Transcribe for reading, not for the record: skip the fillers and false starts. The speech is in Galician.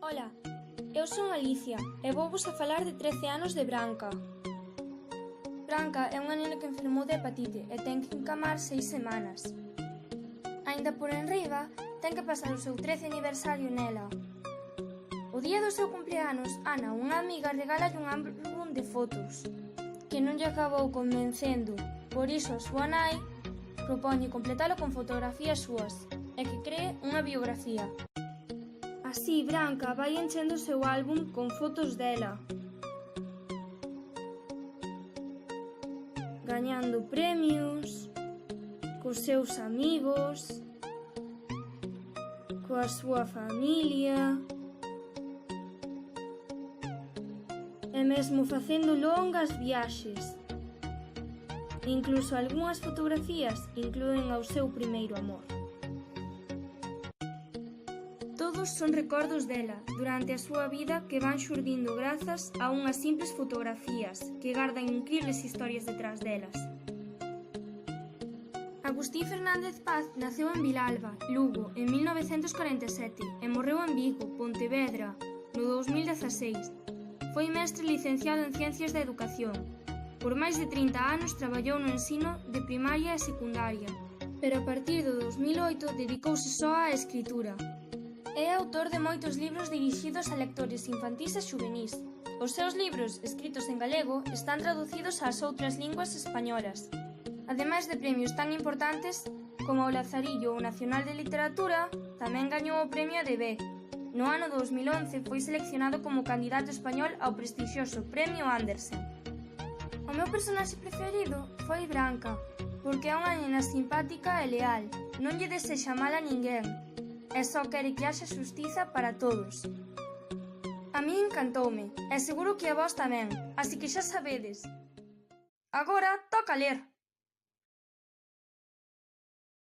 Ola, eu son Alicia e vouvos a falar de 13 anos de Branca. Branca é unha nena que enfermou de hepatite e ten que encamar 6 semanas. Aínda por enriba, ten que pasar o seu 13 aniversario nela. O día do seu cumpleanos, Ana, unha amiga, regálalle un álbum de fotos, que non lle acabou convencendo. Por iso a súa nai propoñe completalo con fotografías súas e que cree unha biografía. Así, Branca vai enchendo o seu álbum con fotos dela, gañando premios, cos seus amigos, coa súa familia e mesmo facendo longas viaxes. Incluso algunhas fotografías inclúen ao seu primeiro amor. Todos son recordos dela durante a súa vida que van xurdindo grazas a unhas simples fotografías que gardan incribles historias detrás delas. Agustín Fernández Paz naceu en Vilalba, Lugo, en 1947 e morreu en Vigo, Pontevedra, no 2016. Foi mestre licenciado en Ciencias da Educación. Por máis de 30 anos traballou no ensino de primaria e secundaria, pero a partir do 2008 dedicouse só á escritura. É autor de moitos libros dirixidos a lectores infantís e xuvenís. Os seus libros, escritos en galego, están traducidos ás outras linguas españolas. Ademais de premios tan importantes como o Lazarillo ou Nacional de Literatura, tamén gañou o Premio ADB. No ano 2011 foi seleccionado como candidato español ao prestixioso Premio Andersen. O meu personaxe preferido foi Branca, porque é unha nena simpática e leal, non lle desexa mal a ninguén, e só quere que haxa xustiza para todos. A mí encantoume, e seguro que a vos tamén, así que xa sabedes. Agora toca ler!